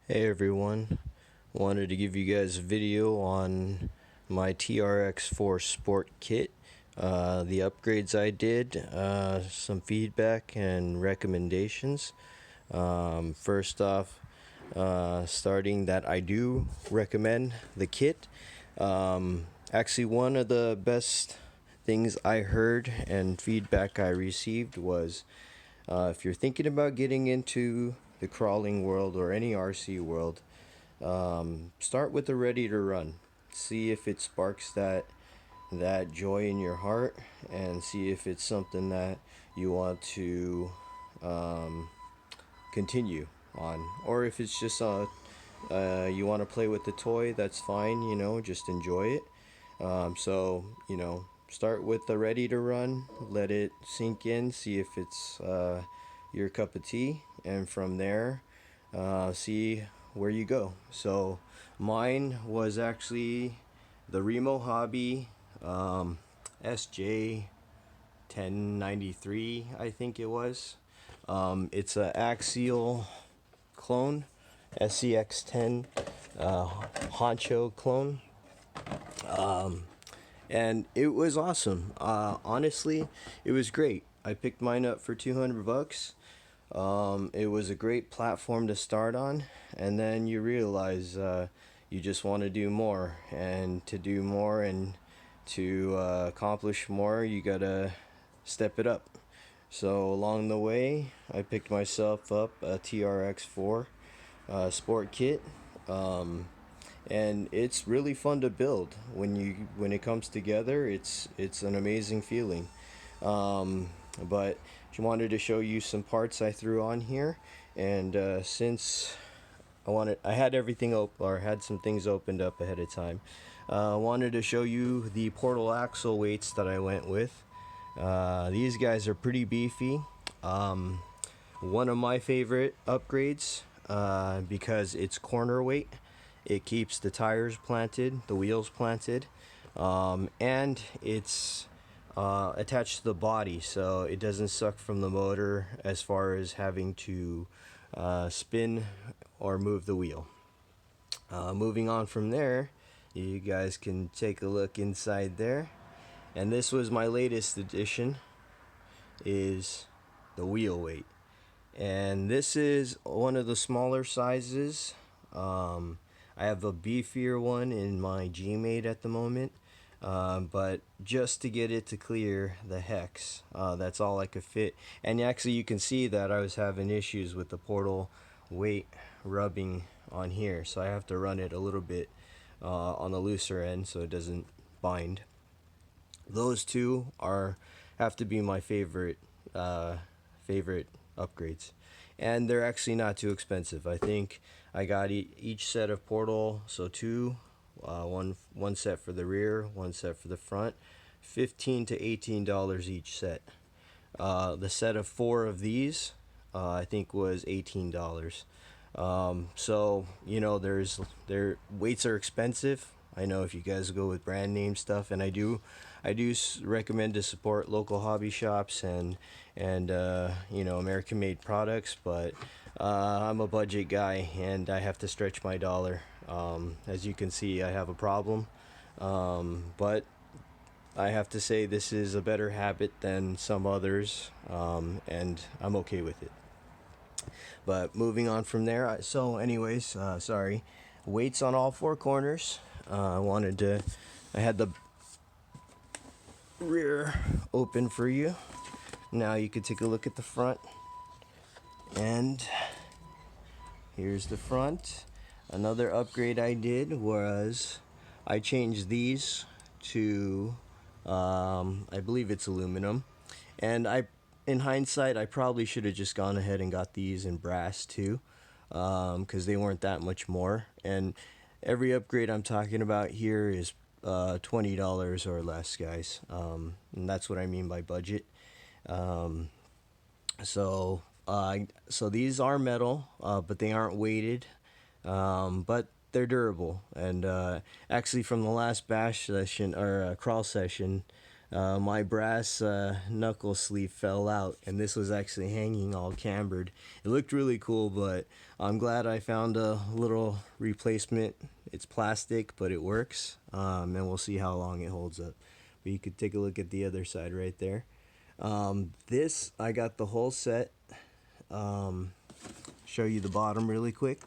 Hey everyone, wanted to give you guys a video on my TRX4 Sport kit, the upgrades I did, some feedback and recommendations. First off, starting that I do recommend the kit. Actually, one of the best things I heard and feedback I received was if you're thinking about getting into the crawling world or any RC world, start with the ready to run. See if it sparks that joy in your heart, and see if it's something that you want to um, continue on, or if it's just you want to play with the toy. That's fine. Just enjoy it. Start with the ready to run. Let it sink in. See if it's your cup of tea, and from there, see where you go. So mine was actually the Remo Hobby SJ 1093, I think it was. It's an axial clone, SCX10 Honcho clone. And it was awesome. Honestly, it was great. I picked mine up for 200 bucks. It was a great platform to start on, and then you realize you just want to do more, and to do more and to accomplish more, you gotta step it up. So along the way, I picked myself up a TRX4 Sport kit. Um, and it's really fun to build when it comes together. It's an amazing feeling. But I wanted to show you some parts I threw on here, and since I had everything open, or had some things opened up ahead of time. I wanted to show you the portal axle weights that I went with. These guys are pretty beefy. One of my favorite upgrades, because it's corner weight. It keeps the tires planted, the wheels planted, and it's attached to the body, so it doesn't suck from the motor as far as having to spin or move the wheel. Moving on from there, you guys can take a look inside there. And this was my latest addition, is the wheel weight. And this is one of the smaller sizes. I have a beefier one in my G-Mate at the moment, but just to get it to clear the hex, that's all I could fit. And actually you can see that I was having issues with the portal weight rubbing on here, so I have to run it a little bit on the looser end so it doesn't bind. Those two have to be my favorite upgrades, and they're actually not too expensive. I think I got each set of portal, so two, one set for the rear, one set for the front, $15 to $18 each set. The set of four of these, I think was $18. So their weights are expensive. I know if you guys go with brand name stuff, and I do recommend to support local hobby shops and American made products, but I'm a budget guy and I have to stretch my dollar. As you can see, I have a problem, but I have to say this is a better habit than some others, and I'm okay with it. But moving on from there, so anyways, sorry, weights on all four corners. I had the rear open for you. Now you could take a look at the front, and here's the front. Another upgrade I did was I changed these to I believe it's aluminum, and in hindsight I probably should have just gone ahead and got these in brass too, because they weren't that much more. And every upgrade I'm talking about here is $20 or less, guys, and that's what I mean by budget. um, so these are metal, but they aren't weighted, but they're durable. And actually, from the last bash session or crawl session, My brass knuckle sleeve fell out, and this was actually hanging all cambered. It looked really cool, but I'm glad I found a little replacement. It's plastic, but it works, and we'll see how long it holds up. But you could take a look at the other side right there. This, I got the whole set. Show you the bottom really quick,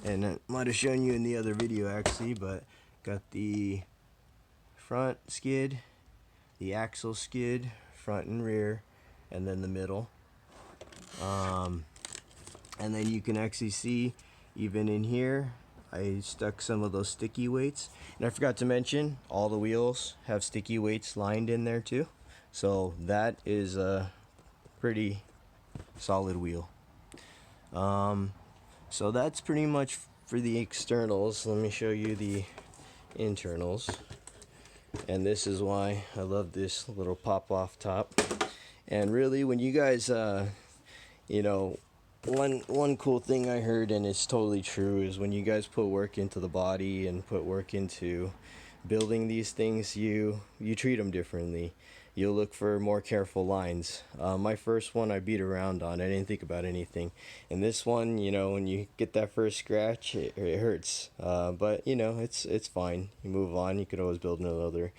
and I might have shown you in the other video actually, but got the front skid, the axle skid, front and rear, and then the middle. And then you can actually see, even in here, I stuck some of those sticky weights. And I forgot to mention, all the wheels have sticky weights lined in there too. So that is a pretty solid wheel. So that's pretty much for the externals. Let me show you the internals. And this is why I love this little pop-off top. And really, when you guys, you know, one cool thing I heard, and it's totally true, is when you guys put work into the body and put work into building these things, you treat them differently. You'll look for more careful lines. My first one I beat around on. I didn't think about anything. And this one, you know, when you get that first scratch, it hurts. But you know, it's fine. You move on. You could always build another.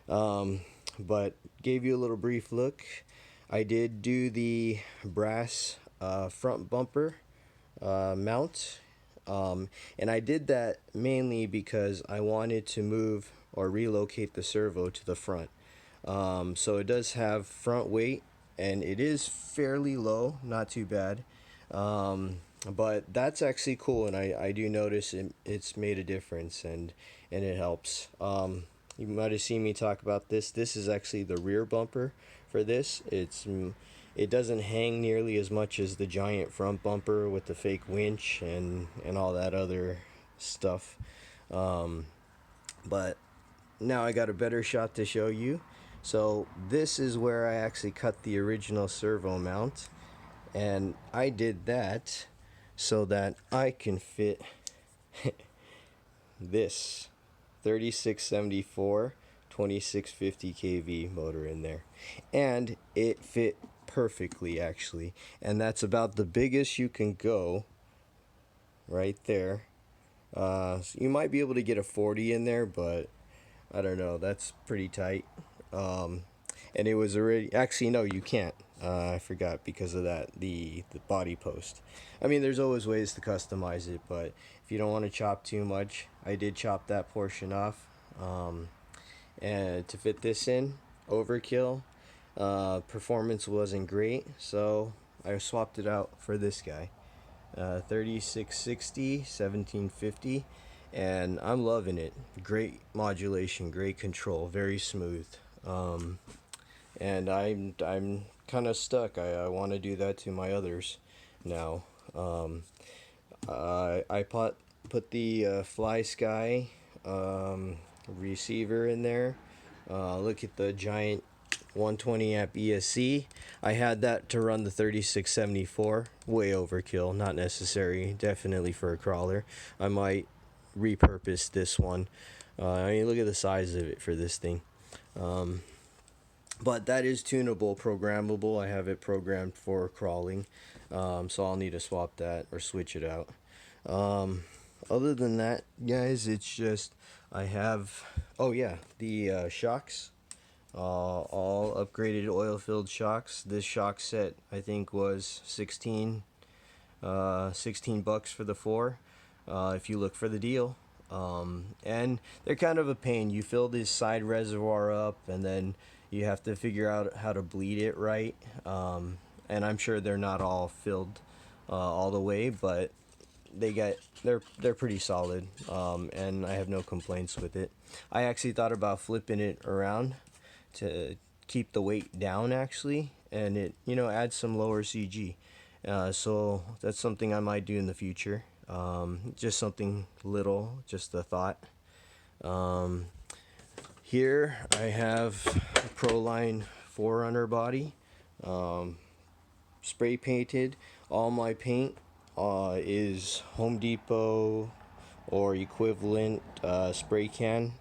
But gave you a little brief look. I did do the brass front bumper mount. And I did that mainly because I wanted to move or relocate the servo to the front. So it does have front weight, and it is fairly low, not too bad. But that's actually cool, and I do notice it's made a difference, and it helps. You might have seen me talk about this. This is actually the rear bumper for this. It doesn't hang nearly as much as the giant front bumper with the fake winch and all that other stuff. But now I got a better shot to show you. So this is where I actually cut the original servo mount, and I did that so that I can fit this 3674 2650 kV motor in there, and it fit perfectly actually, and that's about the biggest you can go right there. So you might be able to get a 40 in there, but I don't know, that's pretty tight. And it was already, actually no, you can't. I forgot because of that, the body post. I mean, there's always ways to customize it, but if you don't want to chop too much, I did chop that portion off. And to fit this in, overkill. Performance wasn't great, so I swapped it out for this guy. 3660, 1750, and I'm loving it. Great modulation, great control, very smooth. And I'm kind of stuck. I want to do that to my others now. I put the Flysky receiver in there. Look at the giant 120 amp ESC. I had that to run the 3674. Way overkill, not necessary. Definitely for a crawler. I might repurpose this one. I mean, look at the size of it for this thing. But that is tunable, programmable. I have it programmed for crawling, so I'll need to swap that or switch it out. Other than that, guys, it's just I have, oh yeah, the shocks, all upgraded oil-filled shocks. This shock set I think was 16 bucks for the 4, if you look for the deal. And they're kind of a pain. You fill this side reservoir up, and then you have to figure out how to bleed it right. And I'm sure they're not all filled all the way, but they're pretty solid. And I have no complaints with it. I actually thought about flipping it around to keep the weight down actually, and it, you know, adds some lower CG. So that's something I might do in the future. Just something little, just a thought. Here I have a Proline 4Runner body, spray painted. All my paint is Home Depot or equivalent spray can.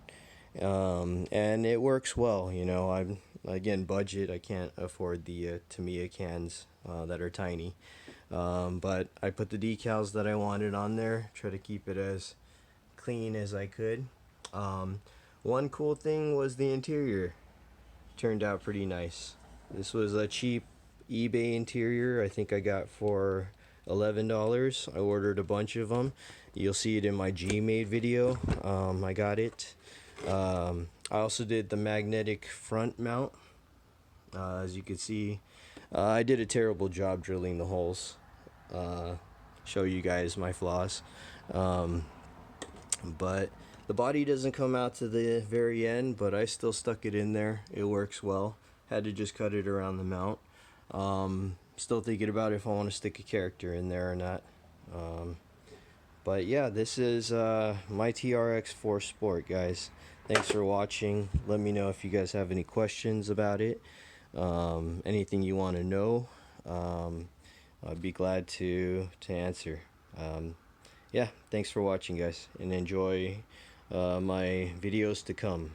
And it works well. You know, I'm again budget. I can't afford the Tamiya cans that are tiny, but I put the decals that I wanted on there. Try to keep it as clean as I could. Um, One cool thing was the interior turned out pretty nice. This was a cheap eBay interior. I think I got for $11. I ordered a bunch of them. You'll see it in my G-Made video. I got it. I also did the magnetic front mount. As you can see, I did a terrible job drilling the holes. Show you guys my flaws. Um, but the body doesn't come out to the very end, but I still stuck it in there. It works well. Had to just cut it around the mount. Still thinking about if I want to stick a character in there or not. But yeah, this is my TRX4 Sport, guys. Thanks for watching. Let me know if you guys have any questions about it. Anything you want to know. I'd be glad to answer. Yeah, thanks for watching, guys, and enjoy my videos to come.